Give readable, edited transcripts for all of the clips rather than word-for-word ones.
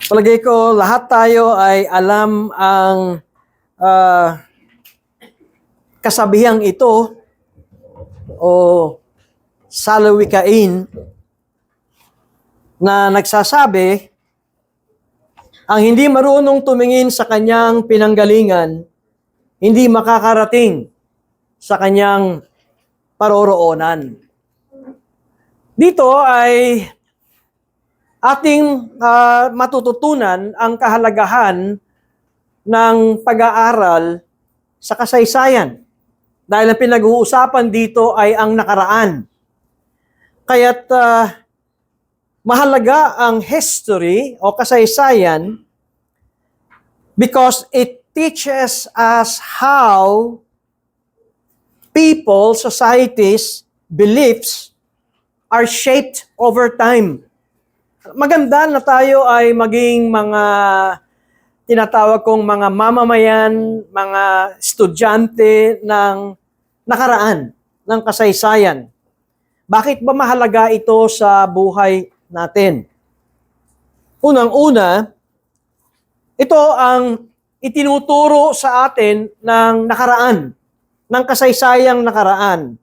Palagay ko, lahat tayo ay alam ang kasabihang ito o salawikain na nagsasabi, ang hindi marunong tumingin sa kanyang pinanggalingan, hindi makakarating sa kanyang paroroonan. Dito ay ating matututunan ang kahalagahan ng pag-aaral sa kasaysayan. Dahil ang pinag-uusapan dito ay ang nakaraan. Kaya't mahalaga ang history o kasaysayan because it teaches us how people, societies, beliefs are shaped over time. Maganda na tayo ay maging mga tinatawag kong mga mamamayan, mga estudyante ng nakaraan, ng kasaysayan. Bakit ba mahalaga ito sa buhay natin? Unang-una, ito ang itinuturo sa atin ng nakaraan, ng kasaysayang nakaraan.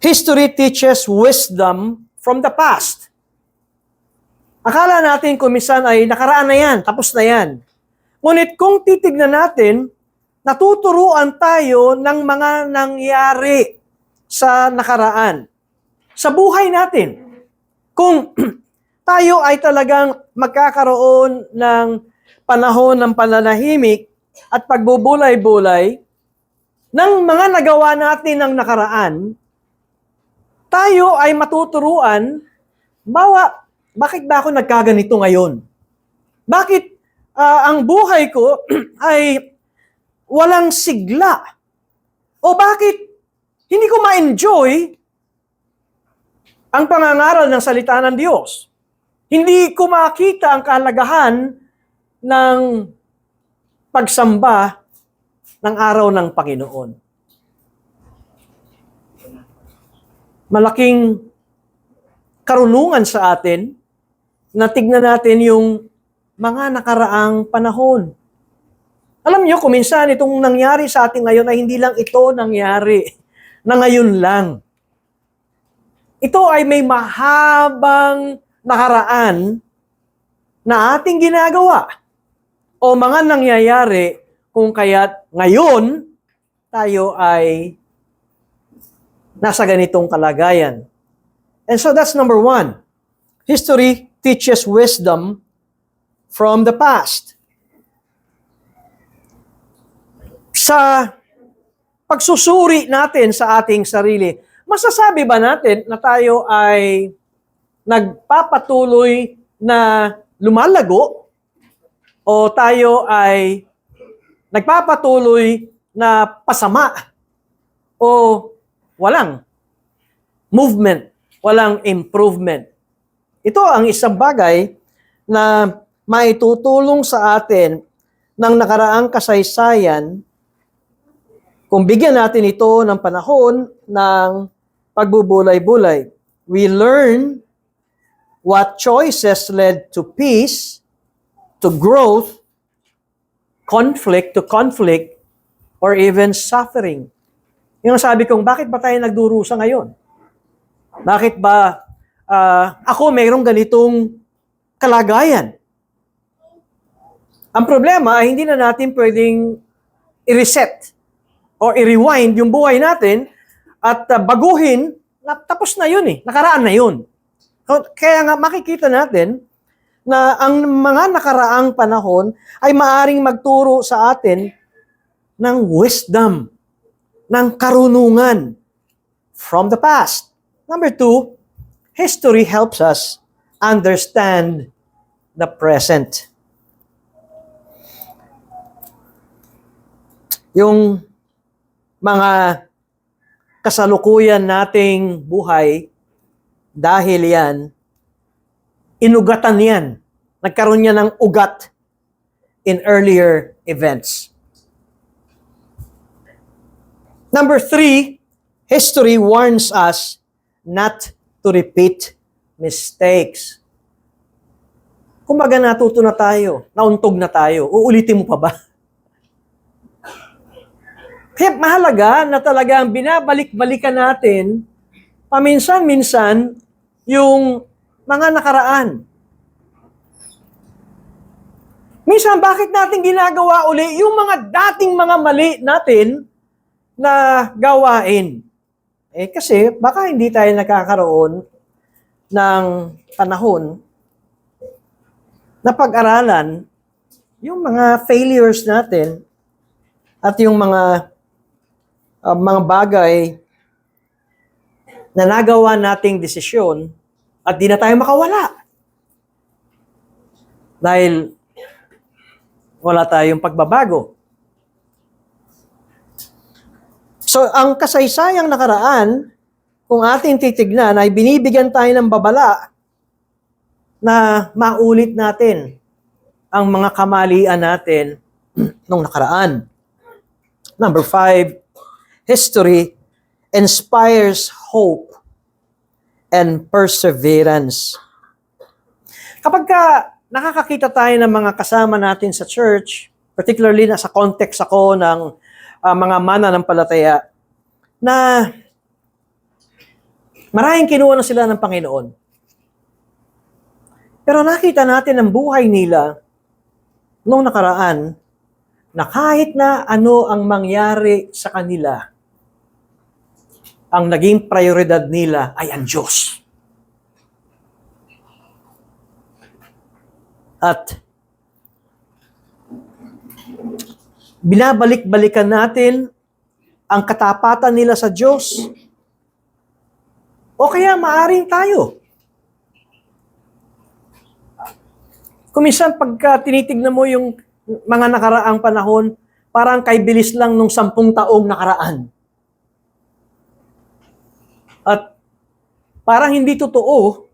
History teaches wisdom from the past. Akala natin kung minsan ay nakaraan na yan, tapos na yan. Ngunit kung titignan natin, natuturuan tayo ng mga nangyari sa nakaraan. Sa buhay natin. Kung tayo ay talagang magkakaroon ng panahon ng pananahimik at pagbubulay-bulay ng mga nagawa natin ng nakaraan, tayo ay matuturuan, bakit ba ako nagkaganito ngayon? Bakit ang buhay ko ay walang sigla? O bakit hindi ko ma-enjoy ang pangangaral ng salita ng Diyos? Hindi ko makita ang kahalagahan ng pagsamba ng araw ng Panginoon. Malaking karunungan sa atin na tignan natin yung mga nakaraang panahon. Alam niyo, kung minsan itong nangyari sa atin ngayon ay hindi lang ito nangyari, na ngayon lang. Ito ay may mahabang nakaraan na ating ginagawa o mga nangyayari kung kaya't ngayon tayo ay nasa ganitong kalagayan. And so that's number one. History teaches wisdom from the past. Sa pagsusuri natin sa ating sarili, masasabi ba natin na tayo ay nagpapatuloy na lumalago o tayo ay nagpapatuloy na pasama o walang movement, walang improvement? Ito ang isang bagay na maitutulong sa atin ng nakaraang kasaysayan kung bigyan natin ito ng panahon ng pagbubulay-bulay. We learn what choices led to peace, to growth, conflict to conflict, or even suffering. Yung sabi kong, bakit ba tayo nagdurusa ngayon? Bakit ba ako mayroong ganitong kalagayan? Ang problema ay hindi na natin pwedeng i-reset o i-rewind yung buhay natin at baguhin, tapos na yun nakaraan na yun. Kaya nga makikita natin na ang mga nakaraang panahon ay maaring magturo sa atin ng wisdom, ng karunungan from the past. Number two, history helps us understand the present. Yung mga kasalukuyan nating buhay, dahil yan, inugatan yan. Nagkaroon niya ng ugat in earlier events. Number three, history warns us not to repeat mistakes. Kumbaga natuto na tayo, nauntog na tayo, uulitin mo pa ba? Kaya mahalaga na talagang binabalik-balikan natin paminsan-minsan yung mga nakaraan. Minsan, bakit natin ginagawa uli yung mga dating mga mali natin na gawain? Kasi baka hindi tayo nakakaroon ng panahon na pag-aralan yung mga failures natin at yung mga bagay na nagawa nating desisyon at di na tayo makawala. Dahil wala tayong pagbabago. So, ang kasaysayang nakaraan, kung ating titignan, ay binibigyan tayo ng babala na maulit natin ang mga kamalian natin nung nakaraan. Number 5, history inspires hope and perseverance. Kapag nakakakita tayo ng mga kasama natin sa church, particularly na sa context ako ng mga mananampalataya, na maraming kinuha na sila ng Panginoon. Pero nakita natin ang buhay nila noong nakaraan na kahit na ano ang mangyari sa kanila, ang naging prioridad nila ay ang Diyos. At binabalik-balikan natin ang katapatan nila sa Diyos. O kaya maaring tayo. Kung minsan pagka tinitignan mo yung mga nakaraang panahon, parang kay bilis lang nung 10 taong nakaraan. At parang hindi totoo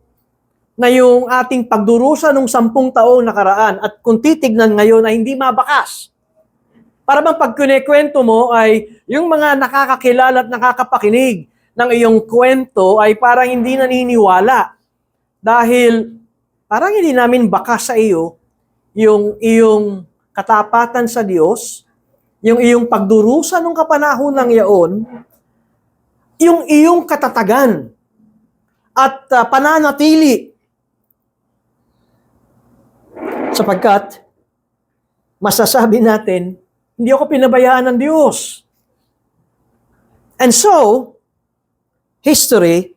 na yung ating pagdurusa nung 10 taong nakaraan at kung titignan ngayon ay hindi mabakas. Para bang pag kinikwento mo ay yung mga nakakakilala at nakakapakinig ng iyong kwento ay parang hindi naniniwala. Dahil parang hindi namin bakas sa iyo yung iyong katapatan sa Diyos, yung iyong pagdurusa nung kapanahon ng iyon, yung iyong katatagan at pananatili. Sapagkat, masasabi natin, hindi ako pinabayaan ng Diyos. And so, history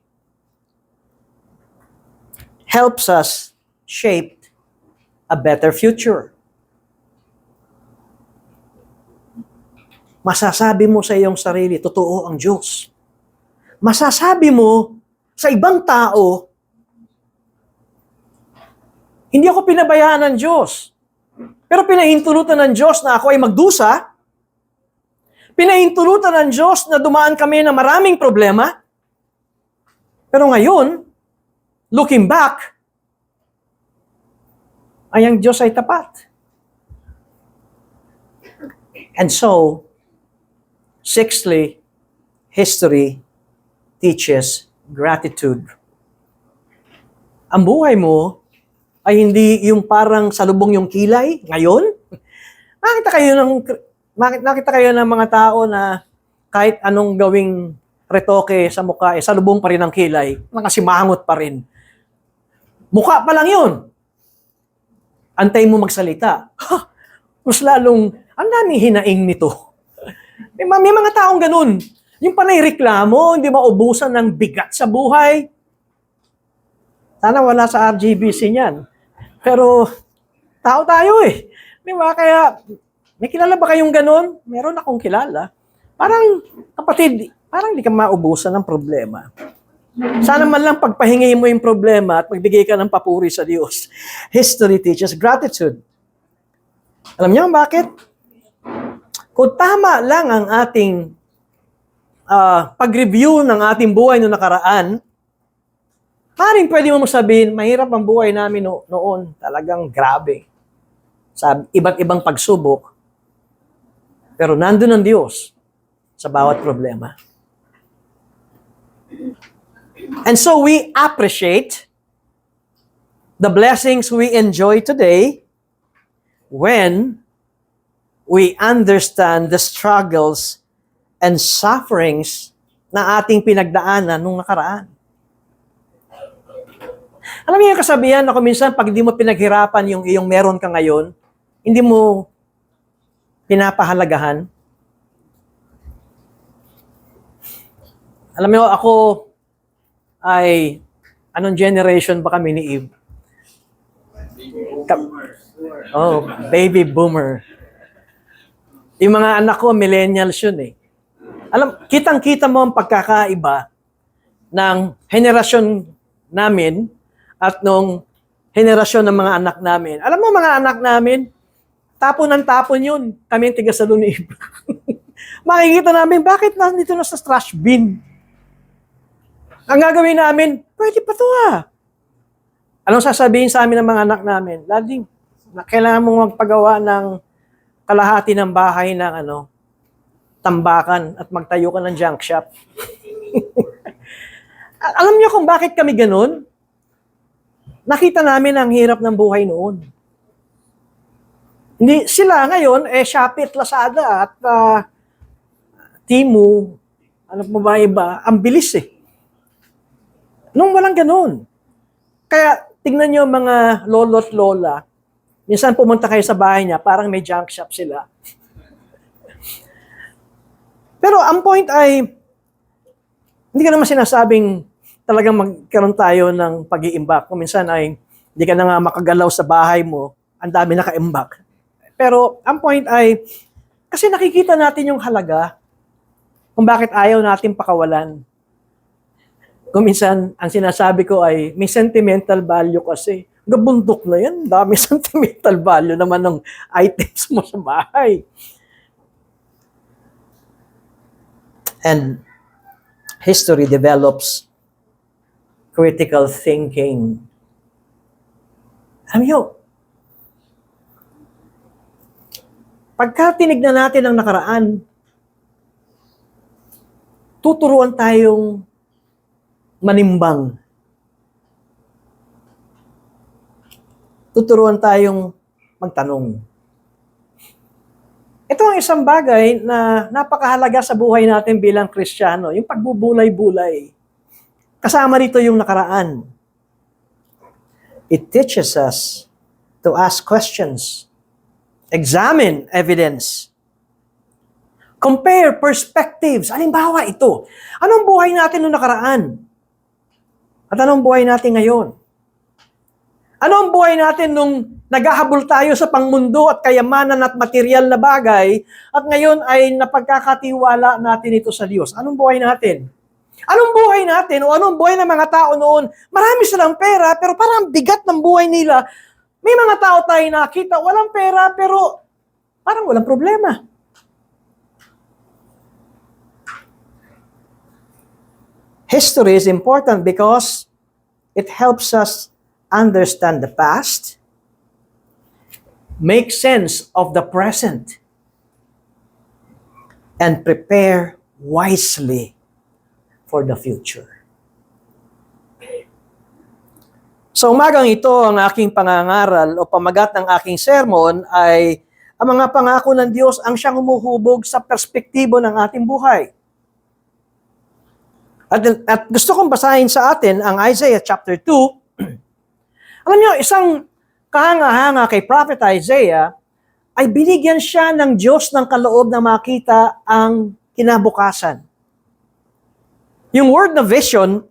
helps us shape a better future. Masasabi mo sa iyong sarili, totoo ang Diyos. Masasabi mo sa ibang tao, hindi ako pinabayaan ng Diyos. Pero pinahintulutan ng Diyos na ako ay magdusa. Pinahintulutan ng Diyos na dumaan kami ng maraming problema. Pero ngayon, looking back, ay ang Diyos ay tapat. And so, sixthly, history teaches gratitude. Ang buhay mo ay hindi yung parang salubong yung kilay ngayon. Nakita kayo ng mga tao na kahit anong gawing retoke sa mukha, salubong pa rin ang kilay, nakasimangot pa rin. Mukha pa lang yun. Antay mo magsalita. Mas lalong, ang daming hinaing nito. May mga taong ganun. Yung panay reklamo, hindi maubusan ng bigat sa buhay. Sana wala sa RGBC niyan. Pero, tao tayo eh. Di ba? Kaya, may kilala ba kayong ganun? Meron akong kilala. Parang, kapatid, parang hindi ka maubusan ng problema. Sana man lang pagpahingi mo yung problema at magbigay ka ng papuri sa Diyos. History teaches gratitude. Alam niyo bakit? Kung tama lang ang ating pag-review ng ating buhay noong nakaraan, paring pwede mo sabihin, mahirap ang buhay namin noon. Talagang grabe. Sa iba't ibang pagsubok. Pero nandun ang Diyos sa bawat problema. And so we appreciate the blessings we enjoy today when we understand the struggles and sufferings na ating pinagdaanan nung nakaraan. Alam niyo yung kasabihan ako minsan, pag hindi mo pinaghirapan yung iyong meron ka ngayon, hindi mo pinapahalagahan. Alam niyo, ako ay, anong generation ba kami ni Eve? Baby boomer. Yung mga anak ko, millennials yun eh. Alam, kitang-kita mo ang pagkakaiba ng henerasyon namin at nung henerasyon ng mga anak namin. Alam mo, mga anak namin, tapon ng tapon yun. Kami yung tiga-salon ni Eve. Makikita namin, bakit nandito na sa trash bin? Ang gagawin namin, pwede pa to Anong sasabihin sa amin ng mga anak namin? Daddy, kailangan mong magpagawa ng kalahati ng bahay ng tambakan at magtayo ka ng junk shop. Alam niyo kung bakit kami ganun? Nakita namin ang hirap ng buhay noon. Hindi sila ngayon, Shopee at Lazada at Temu, ano pa ba iba, ang bilis Nung walang ganun. Kaya tingnan niyo mga lolo at lola, minsan pumunta kayo sa bahay niya, parang may junk shop sila. Pero ang point ay, hindi ka naman sinasabing talagang magkaroon tayo ng pag-iimbak. Kung minsan ay, hindi ka na nga makagalaw sa bahay mo, ang dami naka-imbak. Pero ang point ay, kasi nakikita natin yung halaga kung bakit ayaw natin pakawalan. Kung minsan, ang sinasabi ko ay, may sentimental value kasi. Gabundok na yan, dami sentimental value naman ng items mo sa bahay. And history develops critical thinking. Alam niyo, pagka tinignan natin ang nakaraan, tuturuan tayong manimbang. Tuturuan tayong magtanong. Ito ang isang bagay na napakahalaga sa buhay natin bilang Kristiyano, yung pagbubulay-bulay. Kasama rito yung nakaraan. It teaches us to ask questions, examine evidence, compare perspectives. Halimbawa ito, anong buhay natin noong nakaraan? At anong buhay natin ngayon? Ano ang buhay natin nung naghahabol tayo sa pangmundo at kayamanan at material na bagay at ngayon ay napagkakatiwala natin ito sa Diyos? Anong buhay natin? Anong buhay natin o anong buhay ng mga tao noon? Marami silang pera pero parang bigat ng buhay nila. May mga tao tayo nakita, walang pera pero parang walang problema. History is important because it helps us understand the past, make sense of the present, and prepare wisely for the future. Sa umagang ito, ang aking pangangaral o pamagat ng aking sermon ay ang mga pangako ng Diyos ang siyang humuhubog sa perspektibo ng ating buhay. At gusto kong basahin sa atin ang Isaiah chapter 2. Alam niyo, isang kahanga-hanga kay Prophet Isaiah ay binigyan siya ng Diyos ng kaloob na makita ang kinabukasan. Yung word na vision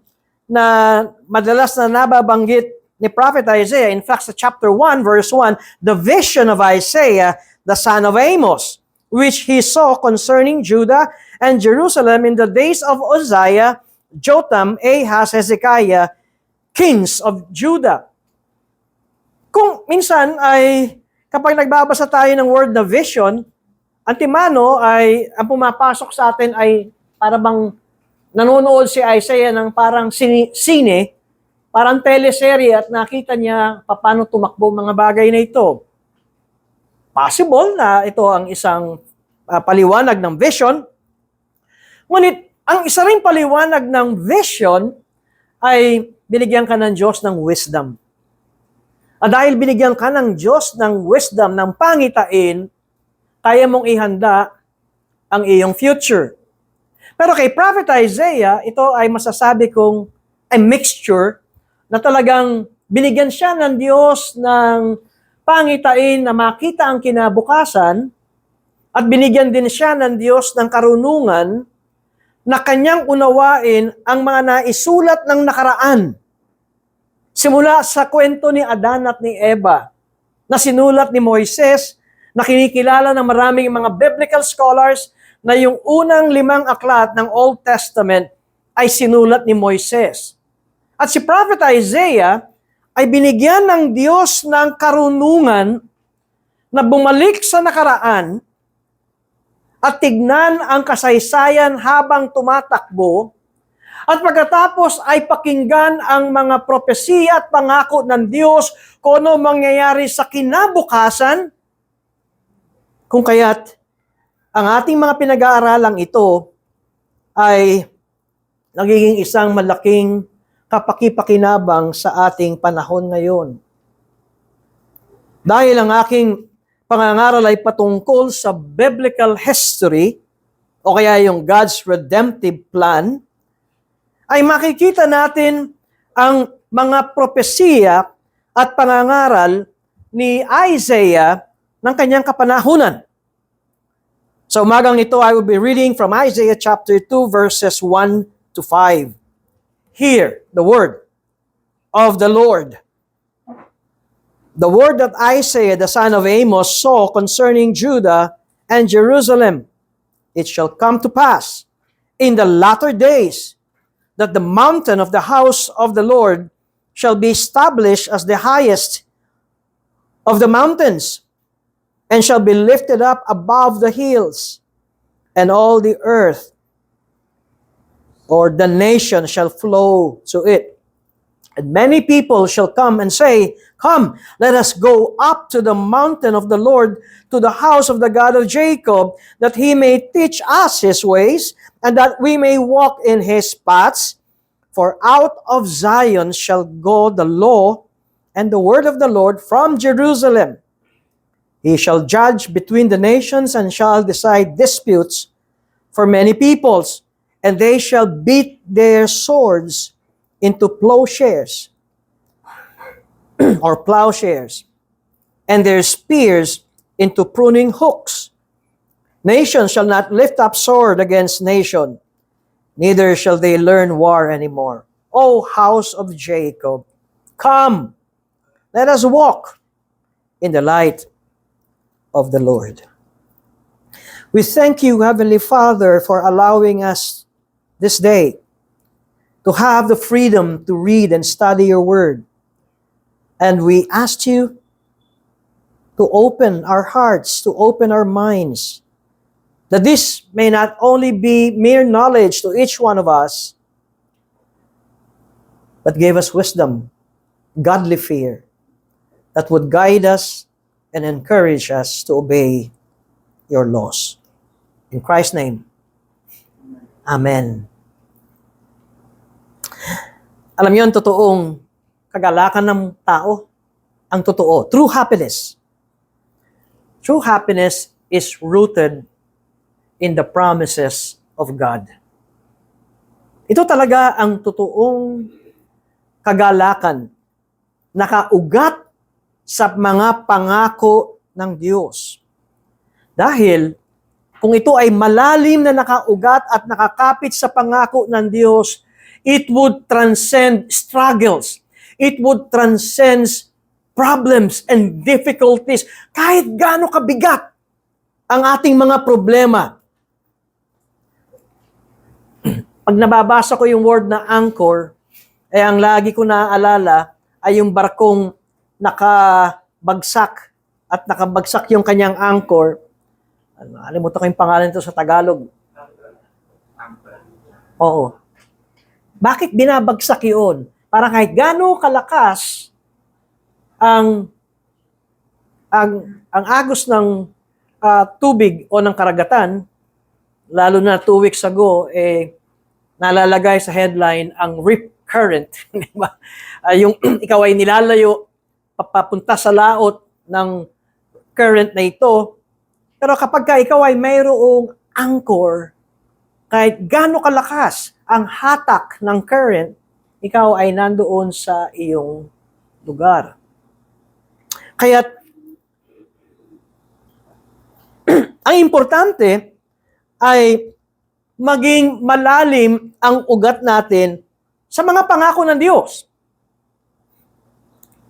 na madalas na nababanggit ni Prophet Isaiah, in fact sa chapter 1 verse 1, the vision of Isaiah, the son of Amos, which he saw concerning Judah and Jerusalem in the days of Uzziah, Jotham, Ahaz, Hezekiah, kings of Judah. Kung minsan ay kapag nagbabasa tayo ng word na vision, antimano ay ang pumapasok sa atin ay para bang nanonood si Isaiah ng parang sine, parang teleserye at nakita niya paano tumakbo mga bagay na ito. Possible na ito ang isang paliwanag ng vision. Ngunit Ang isa ring paliwanag ng vision ay binigyan ka ng Diyos ng wisdom. At dahil binigyan ka ng Diyos ng wisdom, ng pangitain, kaya mong ihanda ang iyong future. Pero kay Prophet Isaiah, ito ay masasabi kong a mixture na talagang binigyan siya ng Diyos ng pangitain na makita ang kinabukasan at binigyan din siya ng Diyos ng karunungan na kanyang unawain ang mga naisulat ng nakaraan. Simula sa kwento ni Adan at ni Eva na sinulat ni Moises, na kinikilala ng maraming mga biblical scholars na yung unang 5 aklat ng Old Testament ay sinulat ni Moises. At si Prophet Isaiah ay binigyan ng Diyos ng karunungan na bumalik sa nakaraan at tignan ang kasaysayan habang tumatakbo, at pagkatapos ay pakinggan ang mga propesiya at pangako ng Diyos kung ano mangyayari sa kinabukasan. Kung kaya't ang ating mga pinag-aaralang ito ay nagiging isang malaking kapaki-pakinabang sa ating panahon ngayon. Dahil ang aking pangangaral ay patungkol sa biblical history o kaya yung God's redemptive plan, ay makikita natin ang mga propesiya at pangangaral ni Isaiah ng kanyang kapanahunan. Sa umagang ito, I will be reading from Isaiah chapter 2 verses 1 to 5. Hear the word of the Lord. The word that Isaiah, the son of Amos, saw concerning Judah and Jerusalem. It shall come to pass in the latter days that the mountain of the house of the Lord shall be established as the highest of the mountains, and shall be lifted up above the hills, and all the earth or the nation shall flow to it. And many people shall come and say, Come, let us go up to the mountain of the Lord, to the house of the God of Jacob, that he may teach us his ways, and that we may walk in his paths. For out of Zion shall go the law and the word of the Lord from Jerusalem. He shall judge between the nations and shall decide disputes for many peoples, and they shall beat their swords into plowshares or plowshares, and their spears into pruning hooks. Nation shall not lift up sword against nation, neither shall they learn war anymore. O house of Jacob, come, let us walk in the light of the Lord. We thank you, Heavenly Father, for allowing us this day to have the freedom to read and study your word. And we ask you to open our hearts, to open our minds, that this may not only be mere knowledge to each one of us, but give us wisdom, godly fear, that would guide us and encourage us to obey your laws. In Christ's name, Amen. Alam niyo, ang totoong kagalakan ng tao, ang totoo, true happiness. True happiness is rooted in the promises of God. Ito talaga ang totoong kagalakan, nakaugat sa mga pangako ng Diyos. Dahil kung ito ay malalim na nakaugat at nakakapit sa pangako ng Diyos, it would transcend struggles. It would transcend problems and difficulties. Kahit gaano kabigat ang ating mga problema. Pag nababasa ko yung word na anchor, ang lagi ko naaalala ay yung barkong nakabagsak at nakabagsak yung kanyang anchor. Alimutan ko yung pangalan nito sa Tagalog. Oo. Bakit binabagsak yun? Para kahit gaano kalakas ang agos ng tubig o ng karagatan, lalo na 2 weeks ago, nalalagay sa headline ang rip current. Di ba? Yung ikaw ay nilalayo papunta sa laot ng current na ito. Pero kapag ka ikaw ay mayroong anchor, kahit gaano kalakas ang hatak ng current, ikaw ay nandoon sa iyong lugar. Kaya ang importante ay maging malalim ang ugat natin sa mga pangako ng Diyos.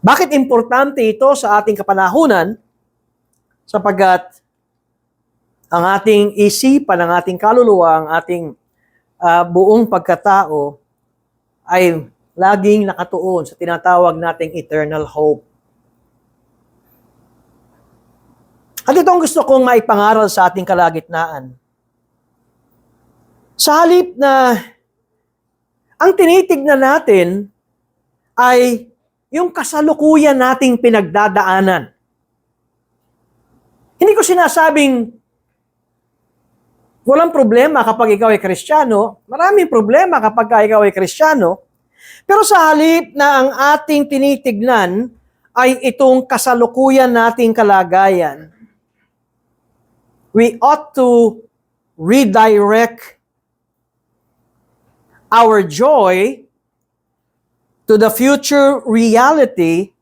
Bakit importante ito sa ating kapanahunan? Sapagkat ang ating isipan, ang ating kaluluwa, ang ating buong pagkatao ay laging nakatuon sa tinatawag nating eternal hope. At ito ang gusto kong maipangaral sa ating kalagitnaan. Sa halip na ang tinitignan natin ay yung kasalukuyan nating pinagdadaanan. Hindi ko sinasabing walang problema kapag ikaw ay Kristiyano. Maraming problema kapag ikaw ay Kristiyano. Pero sa halip na ang ating tinitignan ay itong kasalukuyan nating kalagayan, we ought to redirect our joy to the future reality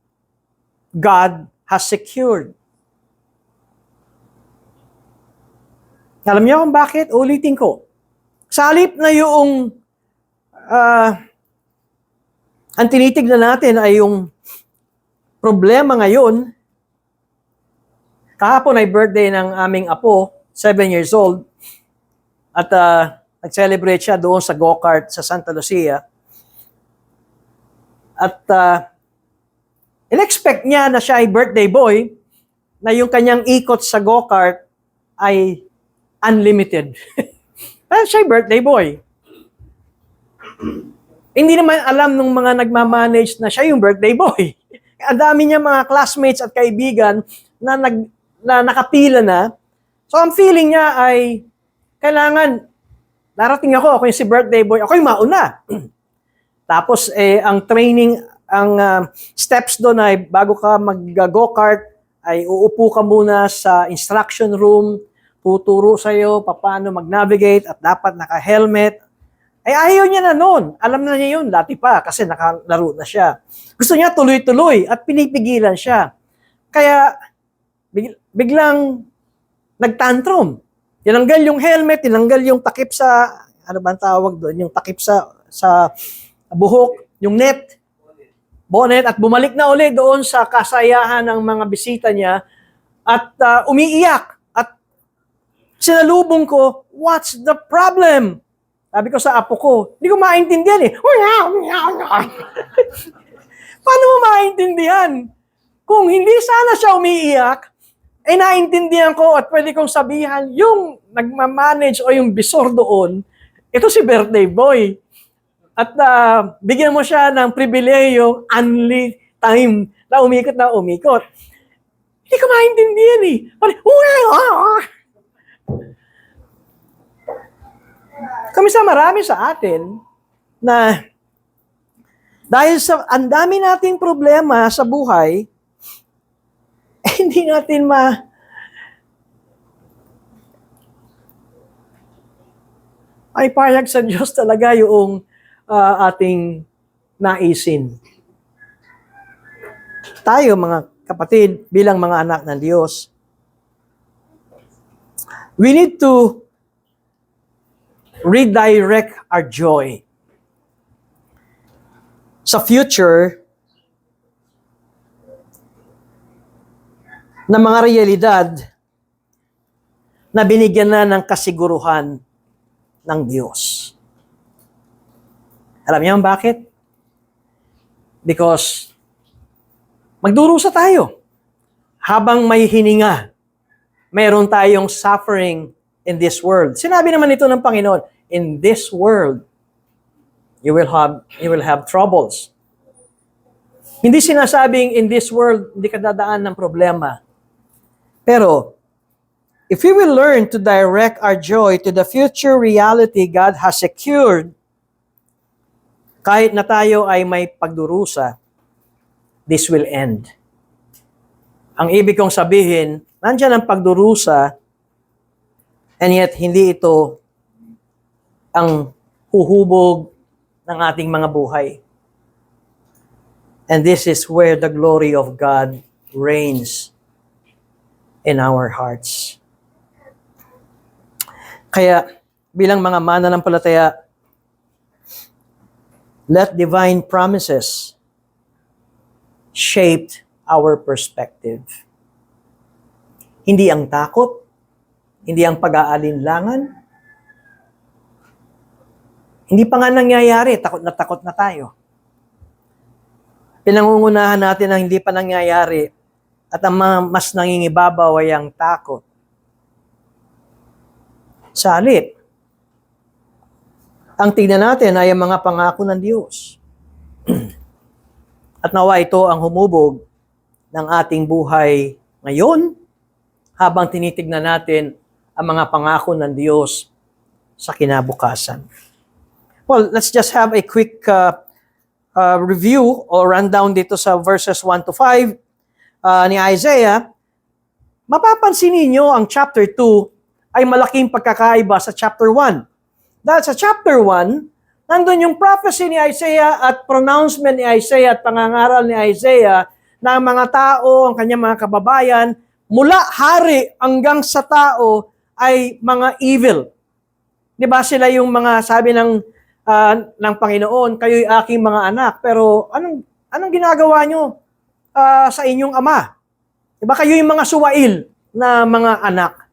God has secured. Alam niyo kung bakit? Ulitin ko. Sa halip na yung ang tinitignan natin ay yung problema ngayon. Kahapon ay birthday ng aming apo, 7 years old, at nag-celebrate siya doon sa go-kart sa Santa Lucia. At in-expect niya na siya ay birthday boy, na yung kanyang ikot sa go-kart ay unlimited. Pero siya ay birthday boy. Hindi naman alam ng mga nagmamanage na siya yung birthday boy. Ang dami niya mga classmates at kaibigan na nakapila na. So ang feeling niya ay kailangan darating ako yung si birthday boy, ako yung mauna. Tapos ang training, ang steps doon ay bago ka mag-go-kart, ay uupo ka muna sa instruction room, tuturo sa'yo paano mag-navigate at dapat naka-helmet. Ay ayaw niya na noon. Alam na niya yun, dati pa, kasi nakalaro na siya. Gusto niya tuloy-tuloy at pinipigilan siya. Kaya biglang nagtantrum. Tinanggal yung helmet, tinanggal yung takip sa, ano ba ang tawag doon? Yung takip sa buhok, yung net, bonnet, at bumalik na uli doon sa kasayahan ng mga bisita niya at umiiyak. At sinalubong ko, what's the problem? Sabi ko sa apo ko, hindi ko maintindihan eh. Paano mo maintindihan? Kung hindi sana siya umiiyak, naintindihan ko at pwede kong sabihan, yung nagmamanage o yung bisor doon, ito si birthday boy. At bigyan mo siya ng pribileyo, only time na umikot. Hindi ko maintindihan eh. Kami sa marami sa atin na dahil sa ang dami nating problema sa buhay, hindi natin ay payag sa Diyos talaga yung ating naisin. Tayo mga kapatid, bilang mga anak ng Diyos, we need to redirect our joy sa future na mga realidad na binigyan na ng kasiguruhan ng Diyos. Alam niyo bakit? Because magdurusa tayo. Habang may hininga, mayroon tayong suffering in this world. Sinabi naman ito ng Panginoon, in this world, you will have troubles. Hindi sinasabing in this world, hindi ka dadaan ng problema. Pero, if we will learn to direct our joy to the future reality God has secured, kahit na tayo ay may pagdurusa, this will end. Ang ibig kong sabihin, nandyan ang pagdurusa, and yet hindi ito ang huhubog ng ating mga buhay. And this is where the glory of God reigns in our hearts. Kaya bilang mga mananampalataya, let divine promises shape our perspective. Hindi ang takot, hindi ang pag-aalinlangan, hindi pa nga nangyayari, takot na tayo. Pinangungunahan natin ang hindi pa nangyayari at ang mas nangingibabaw ay ang takot. Sa halip, ang tignan natin ay ang mga pangako ng Diyos. At nawa ito ang humubog ng ating buhay ngayon habang tinitignan natin ang mga pangako ng Diyos sa kinabukasan. Well, let's just have a quick review or rundown dito sa verses 1 to 5 ni Isaiah. Mapapansin ninyo ang chapter 2 ay malaking pagkakaiba sa chapter 1. Dahil sa chapter 1, nandun yung prophecy ni Isaiah at pronouncement ni Isaiah at pangangaral ni Isaiah na ang mga tao, ang kanyang mga kababayan, mula hari hanggang sa tao ay mga evil. Di ba sila yung mga sabi ng Panginoon, kayo'y aking mga anak, pero anong ginagawa nyo sa inyong ama? Di ba kayo yung mga suwail na mga anak?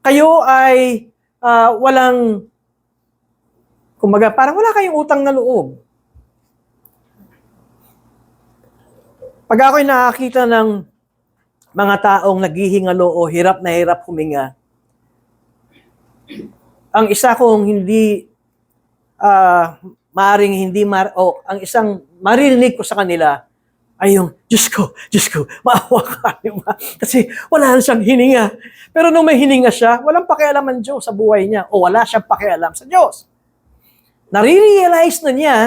Kayo ay walang, kumbaga, parang wala kayong utang na loob. Pag ako'y nakakita ng mga taong naghihingalo o hirap na hirap huminga, ang isa kong hindi, ang isang maririnig ko sa kanila ay yung, Diyos ko, maawa ka, diba? Kasi wala na siyang hininga. Pero nung may hininga siya, walang pakialam ang Diyos sa buhay niya o wala siyang pakialam sa Diyos. Nare-realize na niya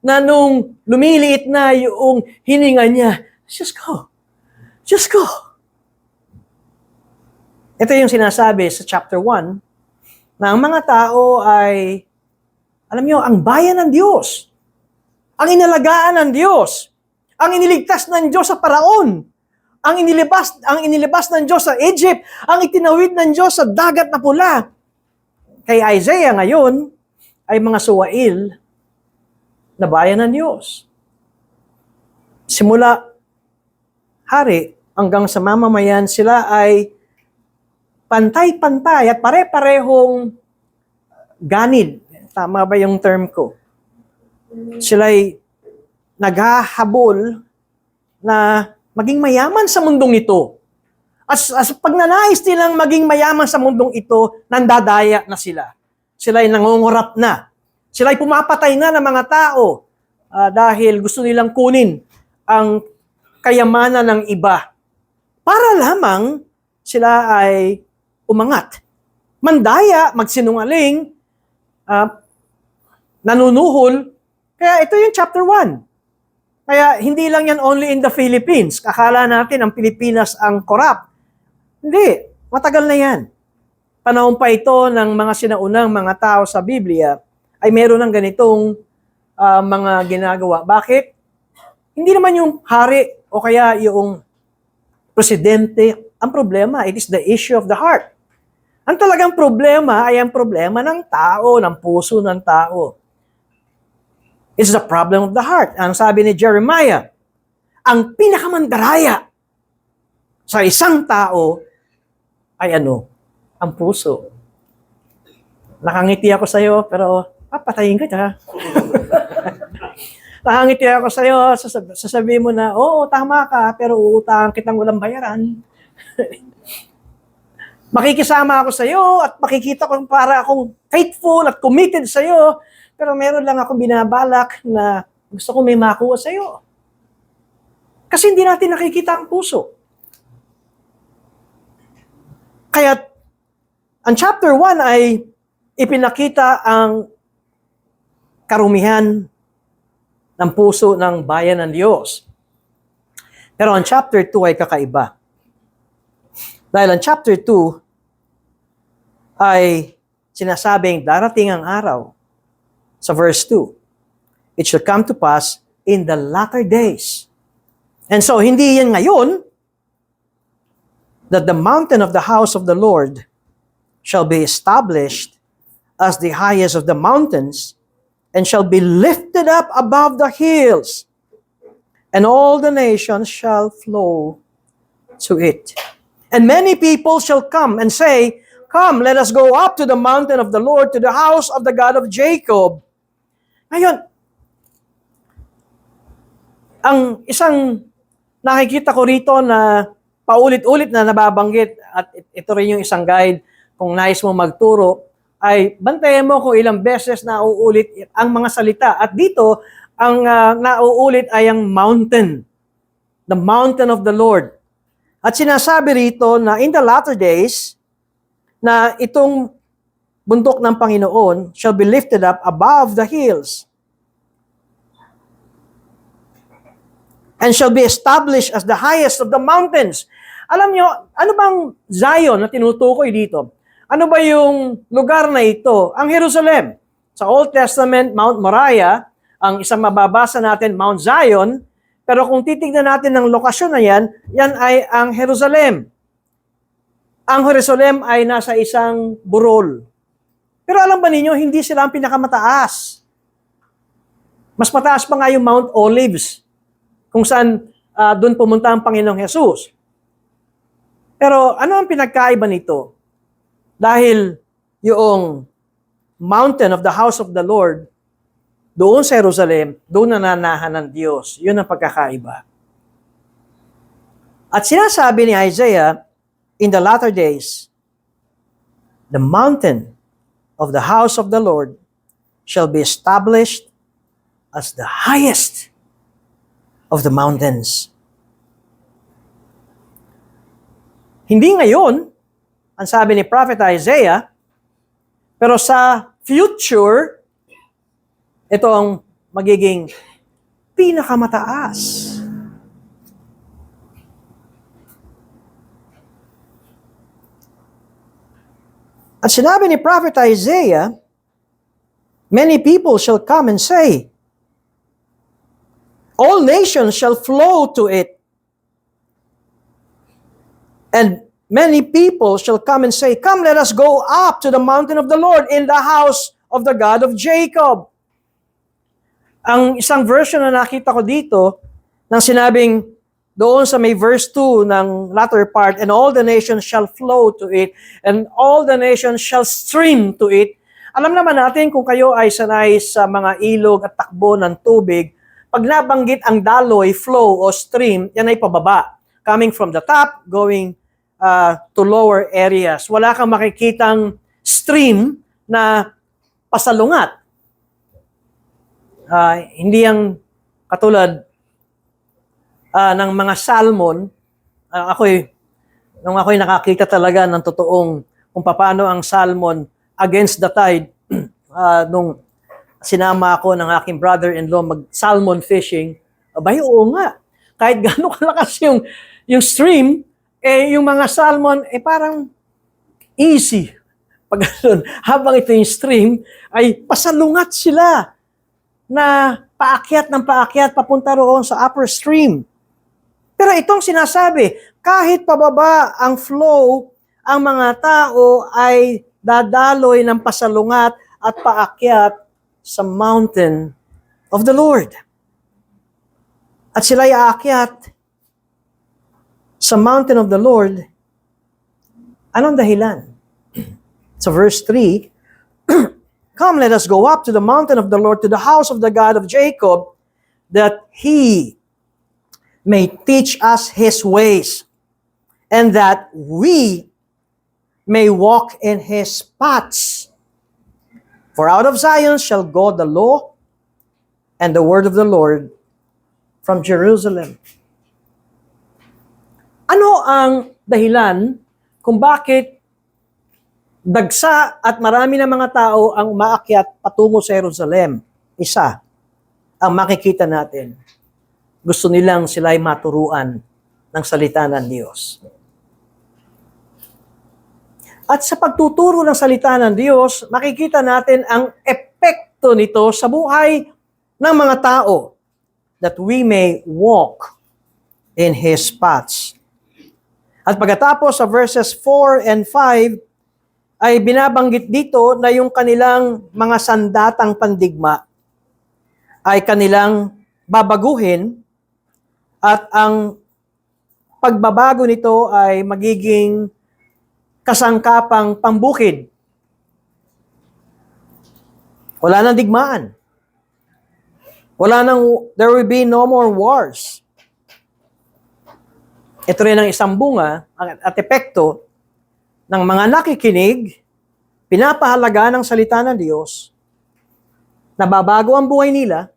na nung lumiliit na yung hininga niya, Diyos ko. Ito yung sinasabi sa chapter 1 na ang mga tao ay, alam niyo, ang bayan ng Diyos, ang inalagaan ng Diyos, ang iniligtas ng Diyos sa Paraon, ang inilibas ng Diyos sa Egypt, ang itinawid ng Diyos sa dagat na pula. Kay Isaiah ngayon, ay mga suwail na bayan ng Diyos. Simula hari hanggang sa mamamayan, sila ay pantay-pantay at pare-parehong ganid. Tama ba yung term ko? Sila'y naghahabol na maging mayaman sa mundong ito. As pag nanais nilang maging mayaman sa mundong ito, nandadaya na sila. Sila'y nangungurap na. Sila'y pumapatay na ng mga tao dahil gusto nilang kunin ang kayamanan ng iba. Para lamang sila ay umangat. Mandaya, magsinungaling, nanunuhol. Kaya ito yung chapter 1. Kaya hindi lang yan only in the Philippines. Akala natin ang Pilipinas ang corrupt. Hindi. Matagal na yan. Panahon pa ito ng mga sinaunang mga tao sa Biblia ay meron ng ganitong mga ginagawa. Bakit? Hindi naman yung hari o kaya yung presidente ang problema. It is the issue of the heart. Ang talagang problema ay ang problema ng tao, ng puso ng tao. It's the problem of the heart. Ang sabi ni Jeremiah, ang pinakamandaraya sa isang tao ay ang puso. Nakangiti ako sa iyo, pero papatayin kita. Nakangiti ako sa iyo, sasabihin mo na, oo, tama ka, pero uutahan kitang walang bayaran. Makikisama ako sa iyo at makikita ko para akong faithful at committed sa iyo, pero meron lang akong binabalak na gusto ko may makuha sa iyo. Kasi hindi natin nakikita ang puso. Kaya ang chapter 1 ay ipinakita ang karumihan ng puso ng bayan ng Diyos. Pero ang chapter 2 ay kakaiba. Dahil ang chapter 2 ay sinasabing darating ang araw sa verse 2. It shall come to pass in the latter days. And so, hindi yan ngayon that the mountain of the house of the Lord shall be established as the highest of the mountains and shall be lifted up above the hills, and all the nations shall flow to it. And many people shall come and say, Come, let us go up to the mountain of the Lord, to the house of the God of Jacob. Ngayon, ang isang nakikita ko rito na paulit-ulit na nababanggit, at ito rin yung isang guide kung nais mo magturo, ay bantayan mo kung ilang beses na uulit ang mga salita. At dito, ang nauulit ay ang mountain. The mountain of the Lord. At sinasabi rito na in the latter days, na itong bundok ng Panginoon shall be lifted up above the hills and shall be established as the highest of the mountains. Alam nyo, ano bang Zion na tinutukoy dito? Ano ba yung lugar na ito? Ang Jerusalem. Sa Old Testament, Mount Moriah, ang isang mababasa natin, Mount Zion, pero kung titignan natin ng lokasyon na yan, yan ay ang Jerusalem. Ang Jerusalem ay nasa isang burol. Pero alam ba ninyo, hindi sila ang pinakamataas. Mas mataas pa nga yung Mount Olives, kung saan doon pumunta ang Panginoong Jesus. Pero ano ang pinagkaiba nito? Dahil yung mountain of the house of the Lord, doon sa Jerusalem, doon nananahan ng Diyos. Yun ang pagkakaiba. At sinasabi ni Isaiah, in the latter days, the mountain of the house of the Lord shall be established as the highest of the mountains. Hindi ngayon, ang sabi ni Prophet Isaiah, pero sa future, ito ang magiging pinakamataas. At sinabi ni Prophet Isaiah, many people shall come and say, all nations shall flow to it. And many people shall come and say, Come, let us go up to the mountain of the Lord in the house of the God of Jacob. Ang isang version na nakita ko dito, nang sinabing doon sa may verse 2 ng latter part, and all the nations shall flow to it, and all the nations shall stream to it. Alam naman natin kung kayo ay sanay sa mga ilog at takbo ng tubig, pag nabanggit ang daloy, flow o stream, yan ay pababa. Coming from the top, going to lower areas. Wala kang makikitang stream na pasalungat. Hindi yung katulad ng mga salmon. Nung ako'y nakakita talaga ng totoong kung paano ang salmon against the tide, nung sinama ako ng aking brother-in-law mag-salmon fishing, abay, oo nga. Kahit gano'n kalakas yung stream, yung mga salmon, parang easy. Pag ganun, habang ito yung stream, ay pasalungat sila na paakyat ng paakyat papunta roon sa upper stream. Pero itong sinasabi, kahit pababa ang flow, ang mga tao ay dadaloy ng pasalungat at paakyat sa mountain of the Lord. At sila'y aakyat sa mountain of the Lord. Anong dahilan? So verse 3, Come, let us go up to the mountain of the Lord, to the house of the God of Jacob, that He may teach us His ways, and that we may walk in His paths. For out of Zion shall go the law and the word of the Lord from Jerusalem. Ano ang dahilan kung bakit dagsa at marami na mga tao ang umaakyat patungo sa Jerusalem? Isa, ang makikita natin. Gusto nilang sila'y maturuan ng salita ng Diyos. At sa pagtuturo ng salita ng Diyos, makikita natin ang epekto nito sa buhay ng mga tao that we may walk in His paths. At pagkatapos sa verses 4 and 5, ay binabanggit dito na yung kanilang mga sandatang pandigma ay kanilang babaguhin at ang pagbabago nito ay magiging kasangkapang pambukid. Wala nang digmaan. There will be no more wars. Ito rin ang isang bunga at epekto ng mga nakikinig, pinapahalaga ng salita ng Diyos, nababago ang buhay nila,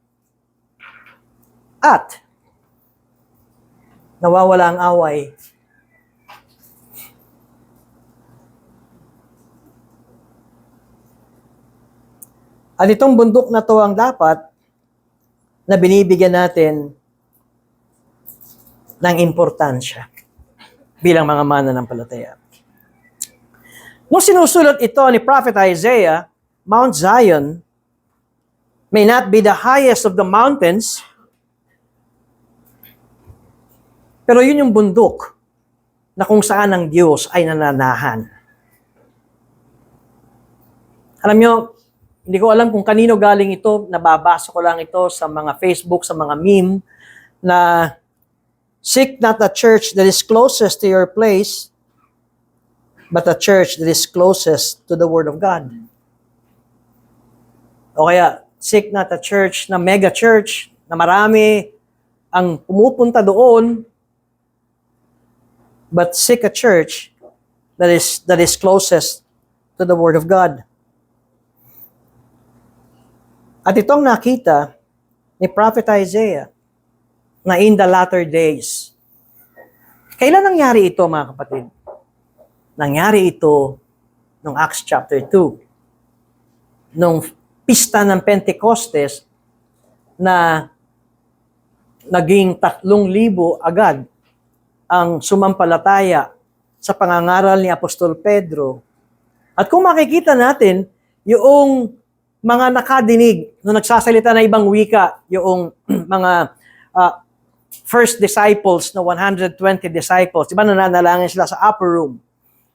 at nawawala ang away. At itong bundok na to ang dapat na binibigyan natin ng importansya bilang mga mananampalataya. Nung sinusulat ito ni Prophet Isaiah, Mount Zion may not be the highest of the mountains, pero yun yung bundok na kung saan ang Diyos ay nananahan. Alam nyo, hindi ko alam kung kanino galing ito, nababasa ko lang ito sa mga Facebook, sa mga meme, na seek not the church that is closest to your place, but the church that is closest to the Word of God. O kaya, seek not a church na mega church, na marami ang pumupunta doon, but seek a church that is closest to the Word of God. At itong nakita ni Prophet Isaiah na in the latter days. Kailan nangyari ito, mga kapatid? Nangyari ito noong Acts chapter 2. Nung pista ng Pentecostes na naging 3,000 agad ang sumampalataya sa pangangaral ni Apostol Pedro. At kung makikita natin, yung mga nakadinig nung nagsasalita na ibang wika, yung mga first disciples na 120 disciples, diba nananalangin sila sa upper room.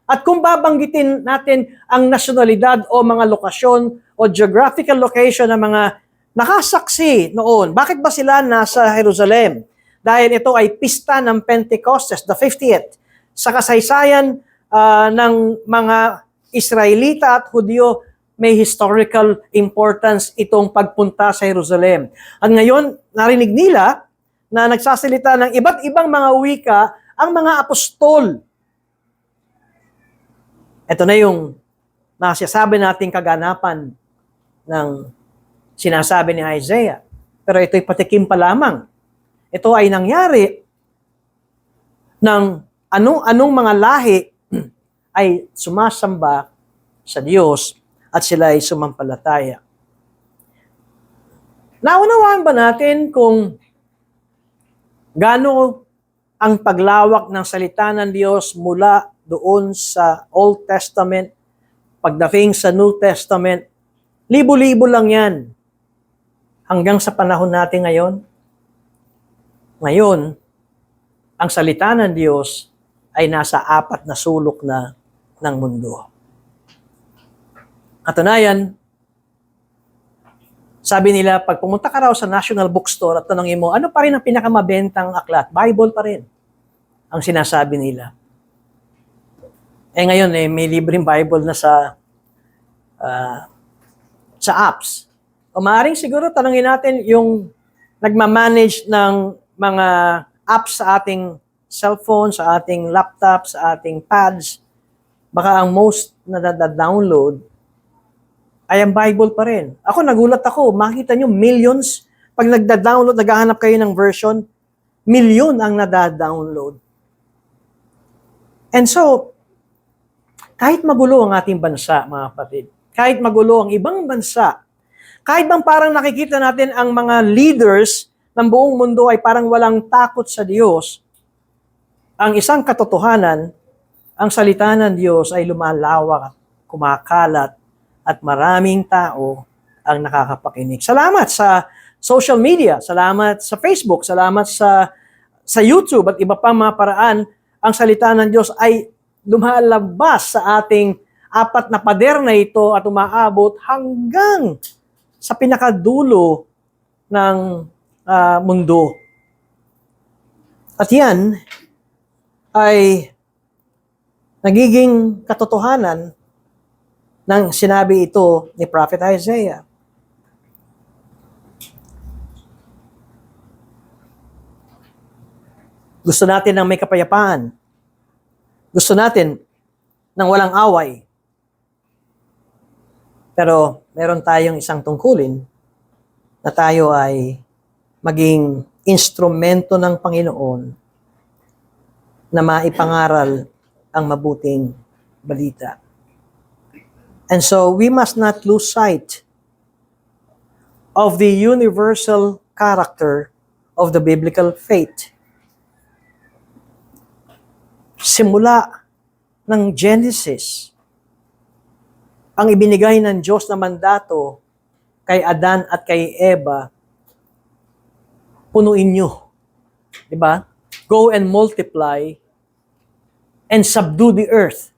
At kung babanggitin natin ang nasyonalidad o mga lokasyon o geographical location ng mga nakasaksi noon, bakit ba sila nasa Jerusalem? Dahil ito ay pista ng Pentecostes, the 50th, sa kasaysayan ng mga Israelita at Hudyo, may historical importance itong pagpunta sa Jerusalem. At ngayon, narinig nila na nagsasalita ng iba't ibang mga wika ang mga apostol. Ito na yung nasasabi nating kaganapan ng sinasabi ni Isaiah. Pero ito'y patikim pa lamang. Ito ay nangyari ng anong mga lahi ay sumasamba sa Diyos at sila ay sumampalataya. Naunawaan ba natin kung gaano ang paglawak ng salita ng Diyos mula doon sa Old Testament, pagdating sa New Testament? Libo-libo lang yan. Hanggang sa panahon natin ngayon. Ngayon, ang salita ng Diyos ay nasa 4 na sulok na ng mundo. Katunayan, sabi nila, pag pumunta ka raw sa National Bookstore at tanongin mo, ano pa rin ang pinakamabentang aklat? Bible pa rin ang sinasabi nila. Ngayon, may libreng Bible na sa apps. O maaaring siguro tanongin natin yung nagmamanage ng mga apps sa ating cellphone, sa ating laptop, sa ating pads. Baka ang most na download ay ang Bible pa rin. Ako, nagulat ako. Makita nyo, millions. Pag nagda-download, naghahanap kayo ng version, milyon ang nada-download. And so, kahit magulo ang ating bansa, mga kapatid, kahit magulo ang ibang bansa, Kahit bang parang nakikita natin ang mga leaders ng buong mundo ay parang walang takot sa Diyos, ang isang katotohanan, ang salita ng Diyos ay lumalawak, kumakalat, at maraming tao ang nakakapakinig. Salamat sa social media, salamat sa Facebook, salamat sa YouTube at iba pang mga paraan, ang salita ng Diyos ay lumalabas sa ating apat na pader na ito at umaabot hanggang sa pinakadulo ng mundo. At yan ay nagiging katotohanan ng sinabi ito ni Prophet Isaiah. Gusto natin ng may kapayapaan. Gusto natin ng walang away. Pero meron tayong isang tungkulin na tayo ay maging instrumento ng Panginoon na maipangaral ang mabuting balita. And so we must not lose sight of the universal character of the biblical faith. Simula ng Genesis, ang ibinigay ng Diyos na mandato kay Adan at kay Eva, punuin nyo. Diba? Go and multiply and subdue the earth.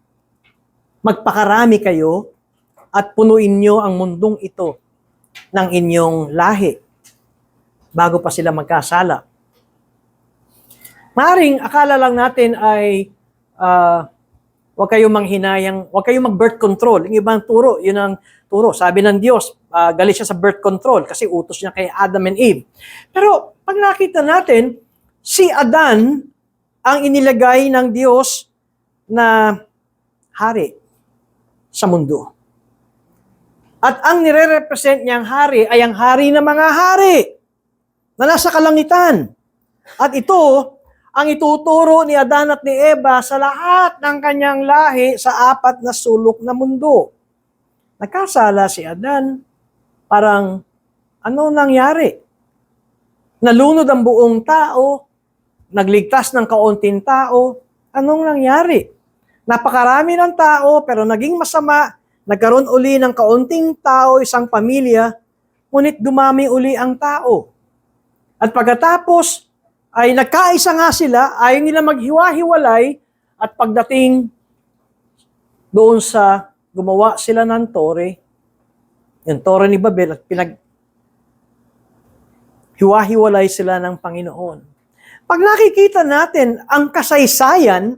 Magpakarami kayo at punuin nyo ang mundong ito ng inyong lahi bago pa sila magkasala. Maaring akala lang natin ay huwag kayong manghinayang, huwag kayong mag-birth control. Yung ibang turo, yun ang turo. Sabi ng Diyos, galit siya sa birth control kasi utos niya kay Adam and Eve. Pero pag nakita natin, si Adan ang inilagay ng Diyos na hari sa mundo. At ang nire-represent niyang hari ay ang hari ng mga hari na nasa kalangitan. At ito, ang ituturo ni Adan at ni Eva sa lahat ng kanyang lahi sa apat na sulok na mundo. Nagkasala si Adan, parang ano nangyari? Nalunod ang buong tao, nagligtas ng kaunting tao, anong nangyari? Napakarami ng tao pero naging masama, nagkaroon uli ng kaunting tao, isang pamilya, ngunit dumami uli ang tao. At pagkatapos, ay nagkaisa nga sila, ayaw nila maghiwa-hiwalay, at pagdating doon sa gumawa sila ng tore, yung tore ni Babel, at hiwa-hiwalay sila ng Panginoon. Pag nakikita natin ang kasaysayan,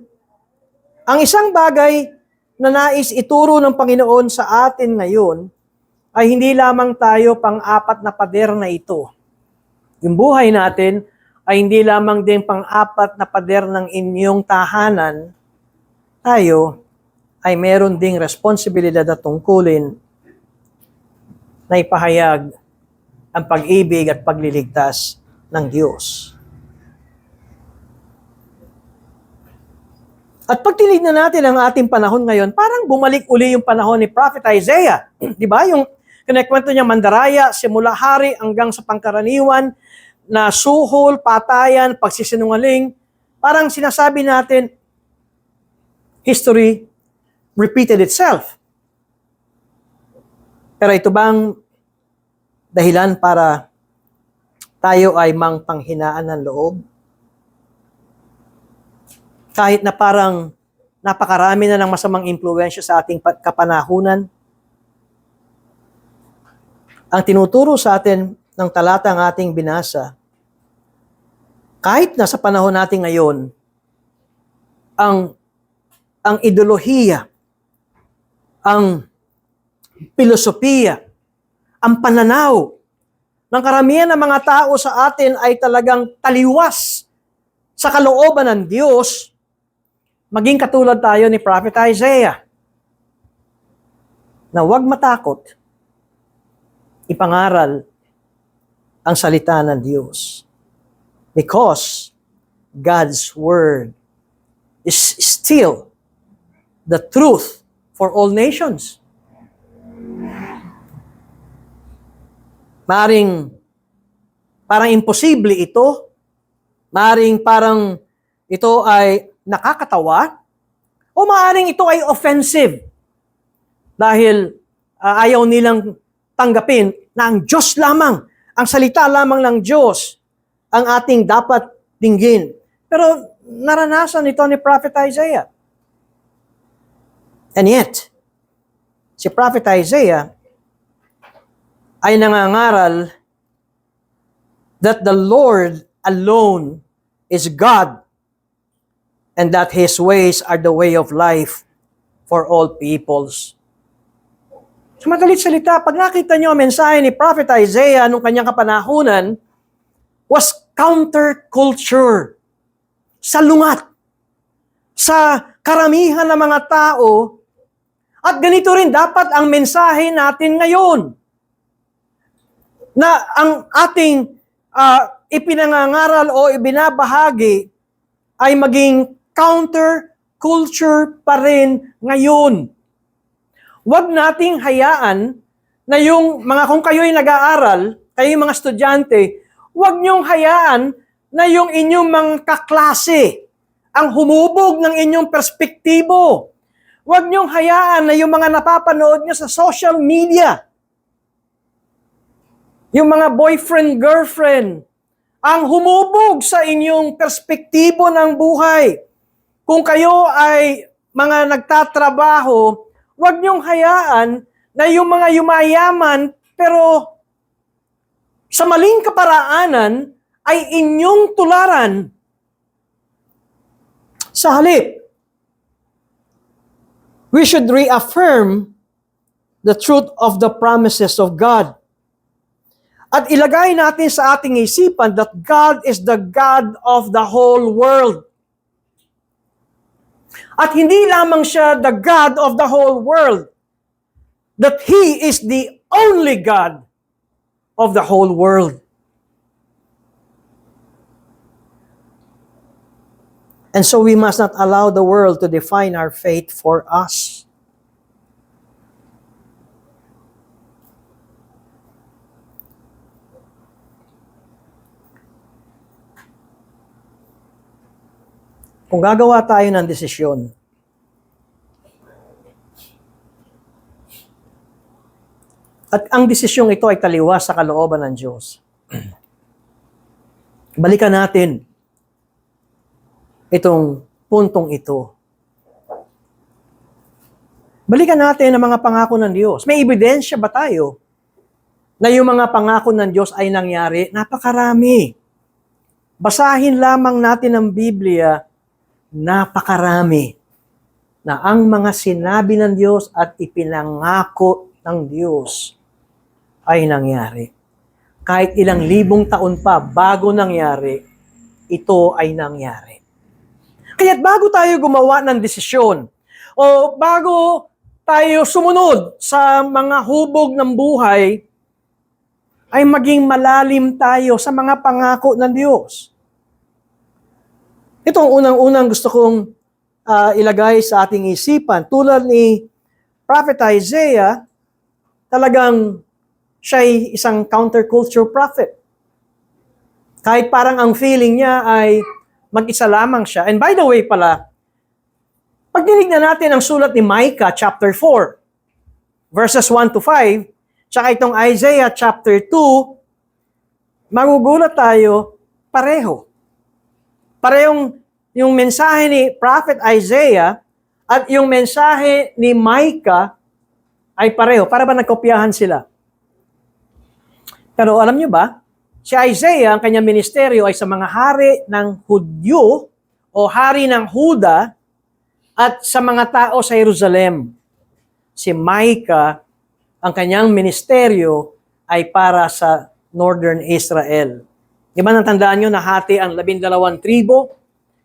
ang isang bagay na nais ituro ng Panginoon sa atin ngayon, ay hindi lamang tayo pang-apat na pader na ito. Yung buhay natin, ay hindi lamang din pang-apat na pader ng inyong tahanan, tayo ay meron ding responsibilidad at tungkulin na ipahayag ang pag-ibig at pagliligtas ng Diyos. At pag tinignan natin ang ating panahon ngayon, parang bumalik uli yung panahon ni Prophet Isaiah. Di ba? Yung kinakwento niya mandaraya, simula hari hanggang sa pangkaraniwan, na suhol, patayan, pagsisinungaling, parang sinasabi natin, history repeated itself. Pero ito bang dahilan para tayo ay mangpanghinaan ng loob? Kahit na parang napakarami na ng masamang impluwensya sa ating kapanahunan, ang tinuturo sa atin ng talata ng ating binasa, kahit na sa panahon natin ngayon, ang ideolohiya, ang filosofiya, ang pananaw ng karamihan ng mga tao sa atin ay talagang taliwas sa kalooban ng Diyos, maging katulad tayo ni Prophet Isaiah, na huwag matakot, ipangaral ang salita ng Diyos. Because God's Word is still the truth for all nations. Maaring parang imposible ito. Maaring parang ito ay nakakatawa. O maaring ito ay offensive. Dahil ayaw nilang tanggapin na ang Diyos lamang, ang salita lamang ng Diyos, ang ating dapat dinggin. Pero naranasan ito ni Prophet Isaiah. And yet, si Prophet Isaiah ay nangangaral that the Lord alone is God and that His ways are the way of life for all peoples. Sa madalit salita, pag nakita nyo ang mensahe ni Prophet Isaiah nung kanyang kapanahunan, was counterculture, salungat, sa karamihan ng mga tao. At ganito rin dapat ang mensahe natin ngayon. Na ang ating ipinangangaral o ibinabahagi ay maging counterculture pa rin ngayon. Huwag nating hayaan na yung mga, kung kayo'y nag-aaral, kayo'y mga estudyante, huwag niyong hayaan na yung inyong mga kaklase ang humubog ng inyong perspektibo. Huwag niyong hayaan na yung mga napapanood niyo sa social media, yung mga boyfriend, girlfriend, ang humubog sa inyong perspektibo ng buhay. Kung kayo ay mga nagtatrabaho, huwag niyong hayaan na yung mga yumayaman pero sa maling kaparaanan ay inyong tularan. Sa halip, we should reaffirm the truth of the promises of God. At ilagay natin sa ating isipan that God is the God of the whole world. At hindi lamang siya the God of the whole world, that He is the only God of the whole world. And so we must not allow the world to define our faith for us. Kung gagawa tayo ng desisyon, at ang desisyong ito ay taliwas sa kalooban ng Diyos, balikan natin itong puntong ito. Balikan natin ang mga pangako ng Diyos. May ebidensya ba tayo na yung mga pangako ng Diyos ay nangyari? Napakarami. Basahin lamang natin ang Biblia, napakarami na ang mga sinabi ng Diyos at ipinangako ng Diyos ay nangyari. Kahit ilang libong taon pa bago nangyari, ito ay nangyari. Kaya't bago tayo gumawa ng desisyon o bago tayo sumunod sa mga hubog ng buhay, ay maging malalim tayo sa mga pangako ng Diyos. Ito ang unang-unang gusto kong ilagay sa ating isipan. Tulad ni Prophet Isaiah, talagang siya'y isang counterculture prophet. Kahit parang ang feeling niya ay mag-isa lamang siya. And by the way pala, pag dinignan natin ang sulat ni Micah chapter 4, verses 1 to 5, tsaka itong Isaiah chapter 2, magugulat tayo pareho. Parehong yung mensahe ni Prophet Isaiah at yung mensahe ni Micah ay pareho. Para ba nagkopyahan sila? Pero alam nyo ba, si Isaiah, ang kanyang ministeryo ay sa mga hari ng Hudyo o hari ng Huda at sa mga tao sa Jerusalem. Si Micah, ang kanyang ministeryo ay para sa Northern Israel. Di ba natandaan nyo, nahati ang 12 tribo,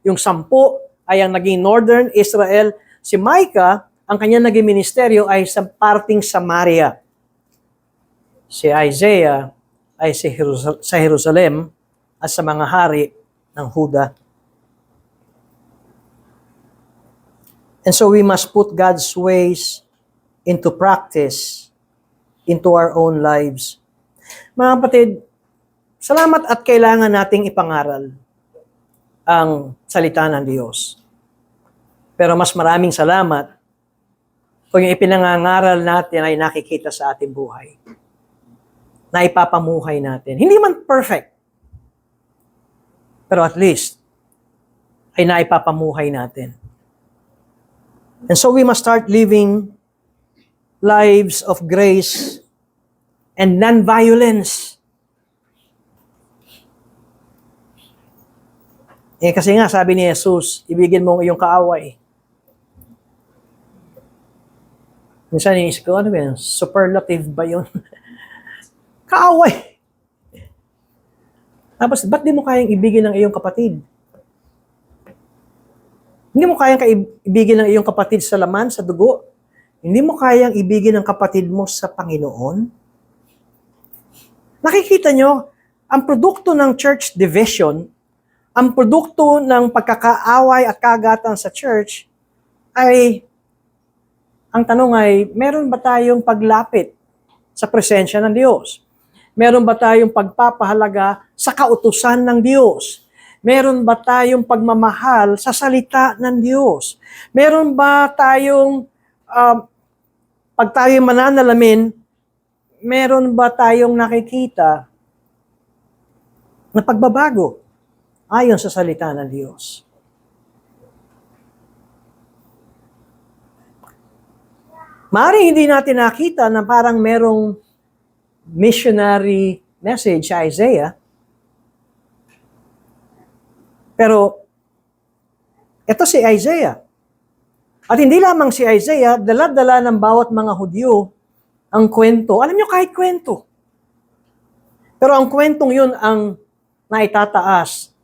yung 10 ay ang naging Northern Israel. Si Micah, ang kanyang naging ministeryo ay sa parting Samaria. Si Isaiah ay sa Jerusalem at sa mga hari ng Huda. And so we must put God's ways into practice, into our own lives. Mga kapatid, salamat at kailangan nating ipangaral ang salita ng Diyos. Pero mas maraming salamat kung yung ipinangangaral natin ay nakikita sa ating buhay. Na ipapamuhay natin. Hindi man perfect, pero at least ay naipapamuhay natin. And so we must start living lives of grace and non-violence. Kasi nga, sabi ni Jesus, ibigin mo ang iyong kaaway. Minsan inisip ko, ano ba yun? Superlative ba yun? Kaaway. Tapos, ba't di mo kayang ibigin ng iyong kapatid? Hindi mo kayang ibigin ng iyong kapatid sa laman, sa dugo? Hindi mo kayang ibigin ng kapatid mo sa Panginoon? Nakikita nyo, ang produkto ng church division, ang produkto ng pagkakaaway at kagatan sa church, ay, ang tanong ay, meron ba tayong paglapit sa presensya ng Diyos? Meron ba tayong pagpapahalaga sa kautusan ng Diyos? Meron ba tayong pagmamahal sa salita ng Diyos? Meron ba tayong, pag tayo mananalamin, meron ba tayong nakikita na pagbabago ayon sa salita ng Diyos? Maaaring hindi natin nakita na parang merong missionary message sa Isaiah. Pero, ito si Isaiah. At hindi lamang si Isaiah, dala-dala ng bawat mga Hudyo ang kwento. Alam nyo, kahit kwento. Pero ang kwentong yun ang naitataas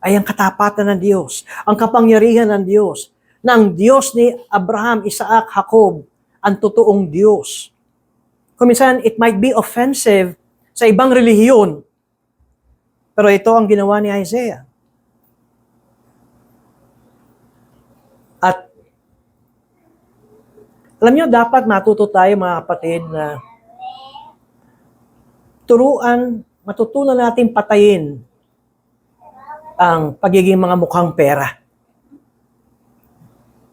ay ang katapatan ng Diyos, ang kapangyarihan ng Diyos, na ang Diyos ni Abraham, Isaac, Jacob, ang totoong Diyos. Kung minsan, it might be offensive sa ibang relihiyon, pero ito ang ginawa ni Isaiah. At alam nyo, dapat matuto tayo mga kapatid na matutunan natin patayin ang pagiging mga mukhang pera.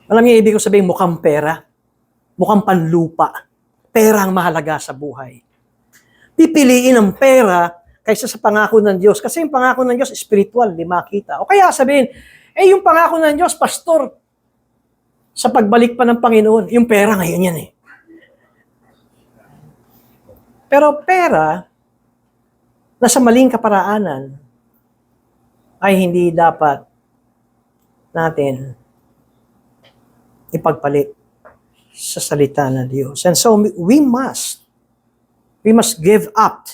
Alam niyo, ibig ko sabihin mukhang pera, mukhang panlupa. Pera ang mahalaga sa buhay. Pipiliin ang pera kaysa sa pangako ng Diyos. Kasi yung pangako ng Diyos, spiritual, di makita. O kaya sabihin, yung pangako ng Diyos, pastor, sa pagbalik pa ng Panginoon, yung pera ngayon yan eh. Pero pera, na sa maling kaparaanan, ay hindi dapat natin ipagpalit sa salita ng Diyos. And so we must give up.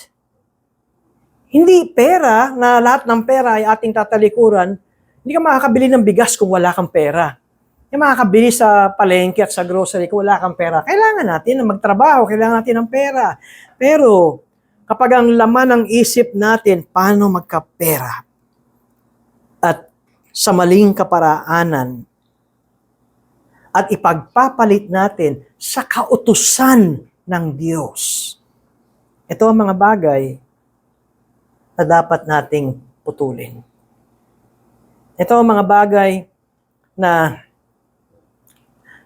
Hindi pera, na lahat ng pera ay ating tatalikuran, hindi ka makakabili ng bigas kung wala kang pera. Hindi ka makakabili sa palengke at sa grocery kung wala kang pera. Kailangan natin na magtrabaho, kailangan natin ng pera. Pero kapag ang laman ng isip natin, paano magkapera? At sa maling kaparaanan, at ipagpapalit natin sa kautusan ng Diyos. Ito ang mga bagay na dapat nating putulin. Ito ang mga bagay na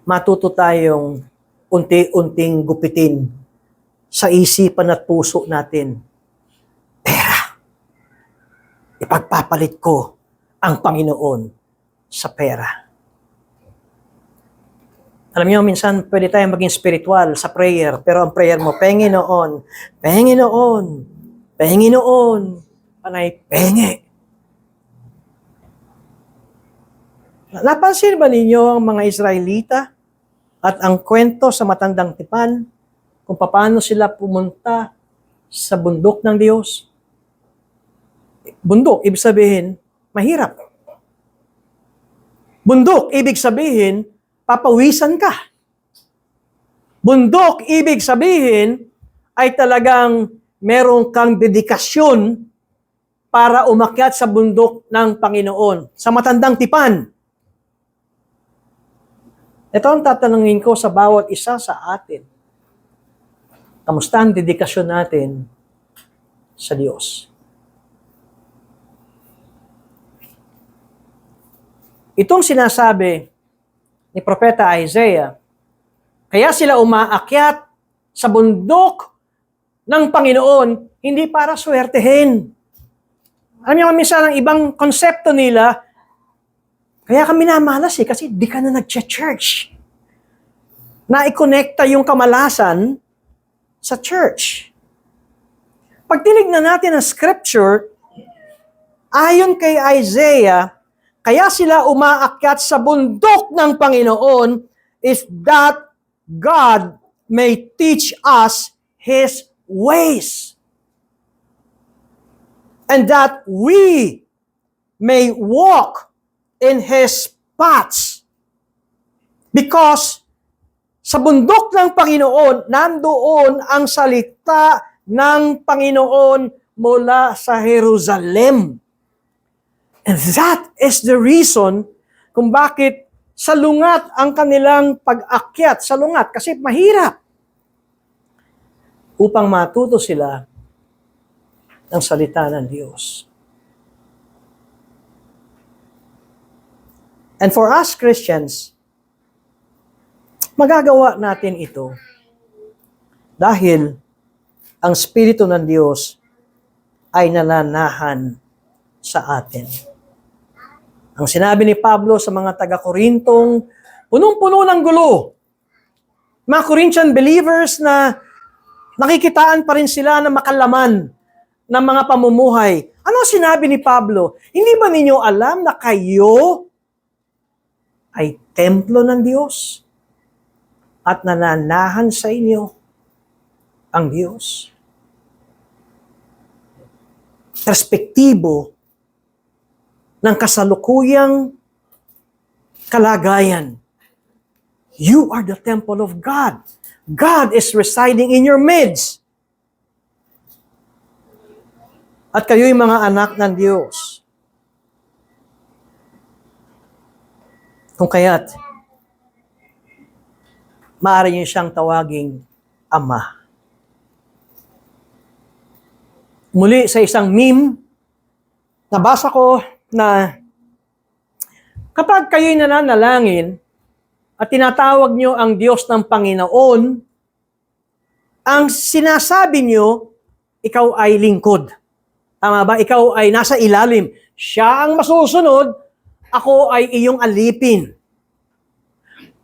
matuto tayong unti-unting gupitin sa isipan at puso natin. Pera. Ipagpapalit ko ang Panginoon sa pera. Alam niyo, minsan pwede tayong maging spiritual sa prayer, pero ang prayer mo, Panginoon, Panginoon, Panginoon, panay penge. Napansin ba ninyo ang mga Israelita at ang kwento sa Matandang Tipan kung paano sila pumunta sa bundok ng Diyos? Bundok, ibig sabihin, mahirap. Bundok, ibig sabihin, papawisan ka. Bundok, ibig sabihin, ay talagang meron kang dedikasyon para umakyat sa bundok ng Panginoon. Sa Matandang Tipan. Ito ang tatanungin ko sa bawat isa sa atin. Kamusta ang dedikasyon natin sa Diyos. Itong sinasabi ni Propeta Isaiah, kaya sila umaakyat sa bundok ng Panginoon, hindi para swertehin. Alam niyo, minsan ang ibang konsepto nila, kaya kami namalas kasi di ka na nag-church. Na-i-connecta yung kamalasan sa church. Pag tinignan natin ang scripture, ayon kay Isaiah, kaya sila umaakyat sa bundok ng Panginoon is that God may teach us His ways. And that we may walk in His paths. Because sa bundok ng Panginoon, nandoon ang salita ng Panginoon mula sa Jerusalem. And that is the reason kung bakit salungat ang kanilang pag-akyat. Salungat kasi mahirap. Upang matuto sila ng salita ng Diyos. And for us Christians, magagawa natin ito dahil ang Espiritu ng Diyos ay nananahan sa atin. Ang sinabi ni Pablo sa mga taga-Korintong, punong-puno ng gulo. Mga Corinthian believers na nakikitaan pa rin sila ng makalaman ng mga pamumuhay. Ano sinabi ni Pablo? Hindi ba ninyo alam na kayo ay templo ng Diyos at nananahan sa inyo ang Diyos? Perspektibo ng kasalukuyang kalagayan. You are the temple of God. God is residing in your midst. At kayo'y mga anak ng Diyos. Kung kaya't, maaari niyo siyang tawaging Ama. Muli sa isang meme, nabasa ko na kapag kayo'y nananalangin at tinatawag nyo ang Diyos ng Panginoon, ang sinasabi nyo, ikaw ay lingkod. Tama ba? Ikaw ay nasa ilalim. Siya ang masusunod, ako ay iyong alipin.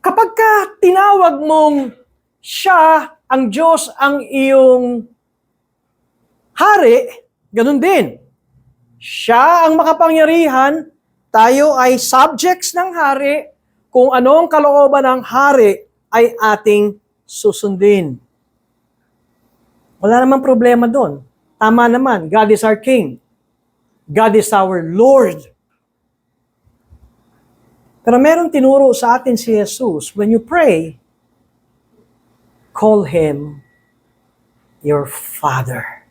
Kapag ka tinawag mong siya, ang Diyos, ang iyong hari, ganun din. Siya ang makapangyarihan, tayo ay subjects ng hari, kung anong kalooban ng hari ay ating susundin. Wala namang problema doon. Tama naman, God is our King. God is our Lord. Pero meron tinuro sa atin si Jesus, when you pray, call Him your Father.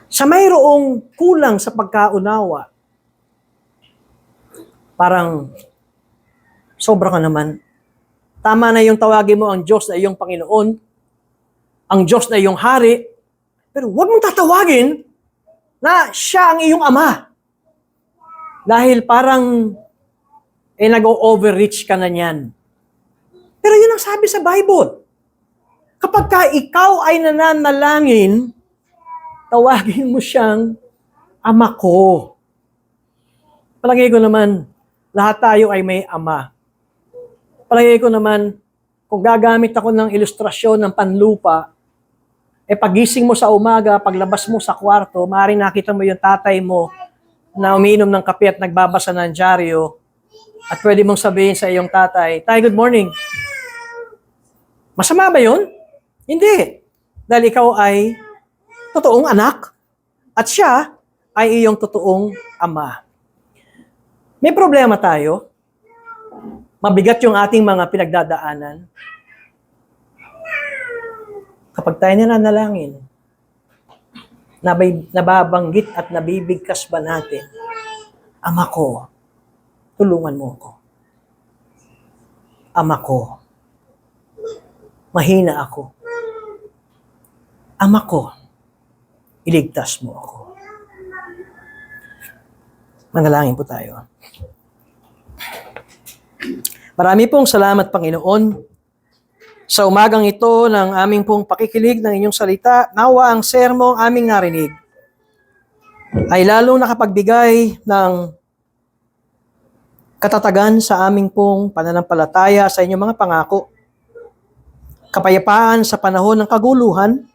Sa mayroong kulang sa pagkaunawa, parang sobra ka naman. Tama na yung tawagin mo ang Diyos na iyong Panginoon, ang Diyos na iyong hari, pero huwag mong tatawagin na siya ang iyong Ama. Dahil parang nag-overreach ka na niyan. Pero yun ang sabi sa Bible. Kapag ka ikaw ay nananalangin, tawagin mo siyang Ama ko. Palagay ko naman, lahat tayo ay may ama. Palagay ko naman, kung gagamit ako ng ilustrasyon ng panlupa, pagising mo sa umaga, paglabas mo sa kwarto, maaaring nakita mo yung tatay mo na umiinom ng kape at nagbabasa ng dyaryo, at pwede mong sabihin sa iyong tatay, "Tay, good morning." Masama ba yun? Hindi. Dahil ikaw ay totoong anak at siya ay iyong totoong ama. May problema tayo. Mabigat yung ating mga pinagdadaanan. Kapag tayo nananalangin, nababanggit at nabibigkas ba natin, Ama ko, tulungan mo ako. Ama ko, mahina ako. Ama ko, iligtas mo ako. Manalangin po tayo. Marami pong salamat, Panginoon, sa umagang ito ng aming pong pakikinig ng inyong salita. Nawa ang sermong aming narinig ay lalong nakapagbigay ng katatagan sa aming pong pananampalataya sa inyong mga pangako. Kapayapaan sa panahon ng kaguluhan,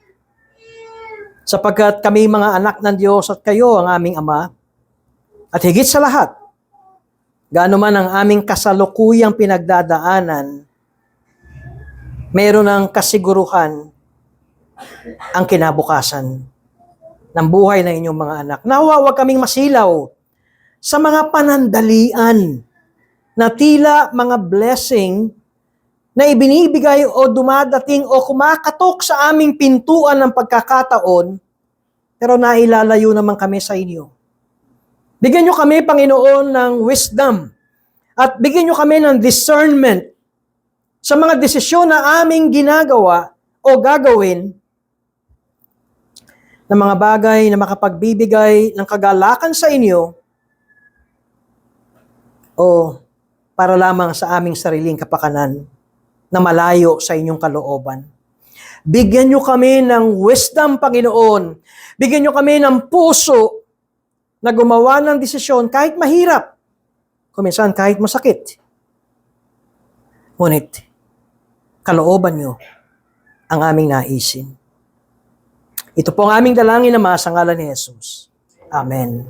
sapagkat kami mga anak ng Diyos at kayo ang aming Ama. At higit sa lahat, gaano man ang aming kasalukuyang pinagdadaanan, meron ng kasiguruhan ang kinabukasan ng buhay ng inyong mga anak. Nawa, huwag kaming masilaw sa mga panandalian na tila mga blessing na ibinibigay o dumadating o kumakatok sa aming pintuan ng pagkakataon, pero nailalayo naman kami sa inyo. Bigyan nyo kami, Panginoon, ng wisdom at bigyan nyo kami ng discernment sa mga desisyon na aming ginagawa o gagawin na mga bagay na makapagbibigay ng kagalakan sa inyo o para lamang sa aming sariling kapakanan na malayo sa inyong kalooban. Bigyan nyo kami ng wisdom, Panginoon. Bigyan nyo kami ng puso na gumawa ng desisyon kahit mahirap, kuminsan kahit masakit. Ngunit, kalooban nyo ang aming naisin. Ito po ang aming dalangin, Ama, sa ngalan ni Jesus. Amen.